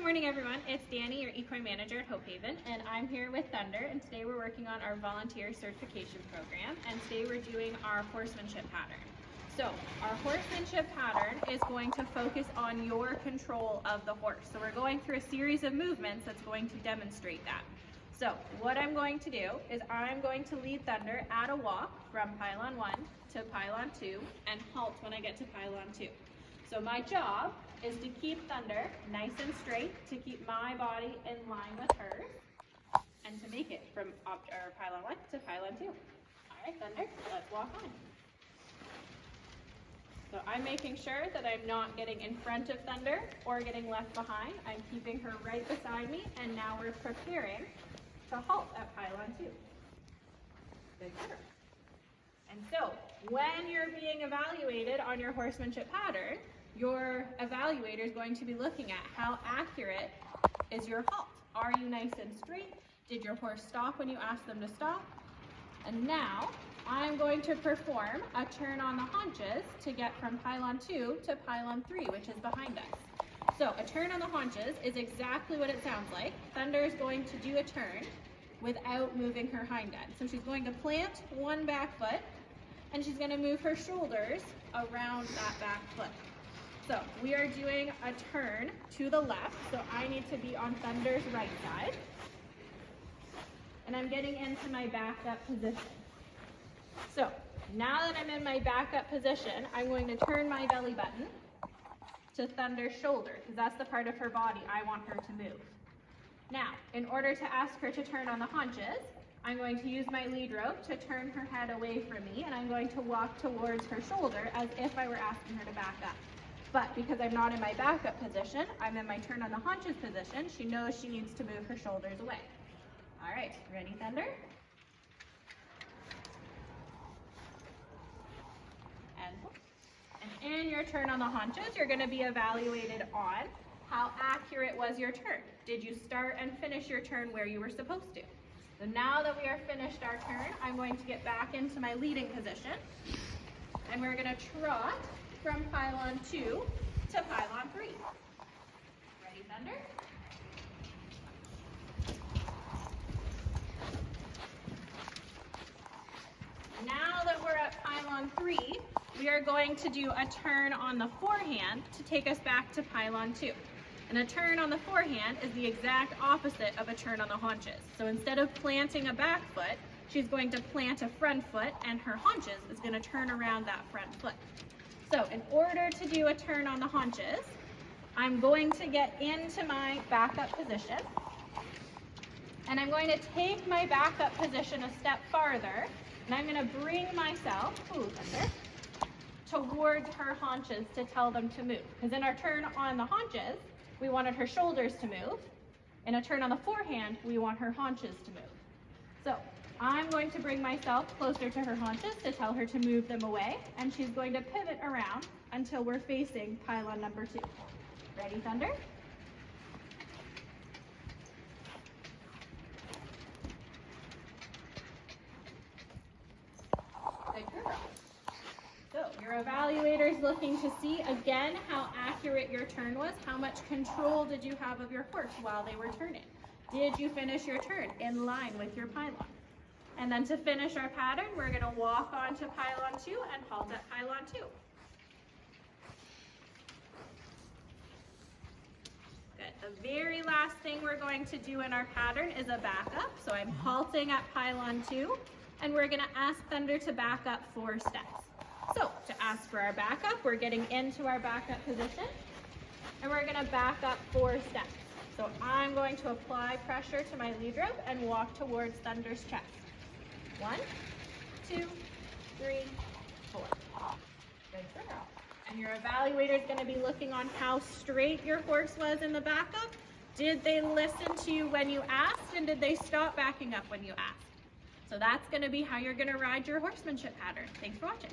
morning everyone, it's Danny, your equine manager at Hope Haven, and I'm here with Thunder, and today we're working on our volunteer certification program, and today we're doing our horsemanship pattern. So our horsemanship pattern is going to focus on your control of the horse. So we're going through a series of movements that's going to demonstrate that. So what I'm going to do is I'm going to lead Thunder at a walk from pylon 1 to pylon 2 and halt when I get to pylon 2. So my job is to keep Thunder nice and straight, to keep my body in line with hers, and to make it from pylon 1 to pylon 2. All right, Thunder, let's walk on. So I'm making sure that I'm not getting in front of Thunder or getting left behind. I'm keeping her right beside me, and now we're preparing to halt at pylon 2. Good girl. And so when you're being evaluated on your horsemanship pattern, your evaluator is going to be looking at how accurate is your halt. Are you nice and straight? Did your horse stop when you asked them to stop? And now I'm going to perform a turn on the haunches to get from pylon 2 to pylon 3, which is behind us. So a turn on the haunches is exactly what it sounds like. Thunder is going to do a turn without moving her hind end. So she's going to plant one back foot, and she's going to move her shoulders around that back foot. So we are doing a turn to the left, so I need to be on Thunder's right side. And I'm getting into my backup position. So now that I'm in my backup position, I'm going to turn my belly button to Thunder's shoulder, because that's the part of her body I want her to move. Now, in order to ask her to turn on the haunches, I'm going to use my lead rope to turn her head away from me, and I'm going to walk towards her shoulder as if I were asking her to back up. But because I'm not in my backup position, I'm in my turn on the haunches position, she knows she needs to move her shoulders away. All right, ready, Thunder? And in your turn on the haunches, you're going to be evaluated on how accurate was your turn. Did you start and finish your turn where you were supposed to? So now that we are finished our turn, I'm going to get back into my leading position, and we're going to trot from pylon 2 to pylon 3. Ready, Thunder? Now that we're at pylon 3, we are going to do a turn on the forehand to take us back to pylon 2. And a turn on the forehand is the exact opposite of a turn on the haunches. So instead of planting a back foot, she's going to plant a front foot, and her haunches is going to turn around that front foot. So in order to do a turn on the haunches, I'm going to get into my backup position, and I'm going to take my backup position a step farther, and I'm going to bring myself towards her haunches to tell them to move. Because in our turn on the haunches, we wanted her shoulders to move. In a turn on the forehand, we want her haunches to move. So I'm going to bring myself closer to her haunches to tell her to move them away, and she's going to pivot around until we're facing pylon number 2. Ready, Thunder? Good girl. So your evaluator is looking to see again how accurate your turn was. How much control did you have of your horse while they were turning? Did you finish your turn in line with your pylon? And then to finish our pattern, we're going to walk on to pylon 2 and halt at pylon 2. Good. The very last thing we're going to do in our pattern is a backup. So I'm halting at pylon 2, and we're going to ask Thunder to back up 4 steps. So to ask for our backup, we're getting into our backup position, and we're going to back up 4 steps. So I'm going to apply pressure to my lead rope and walk towards Thunder's chest. 1, 2, 3, 4. Good girl. And your evaluator is going to be looking on how straight your horse was in the backup. Did they listen to you when you asked, and did they stop backing up when you asked? So that's going to be how you're going to ride your horsemanship pattern. Thanks for watching.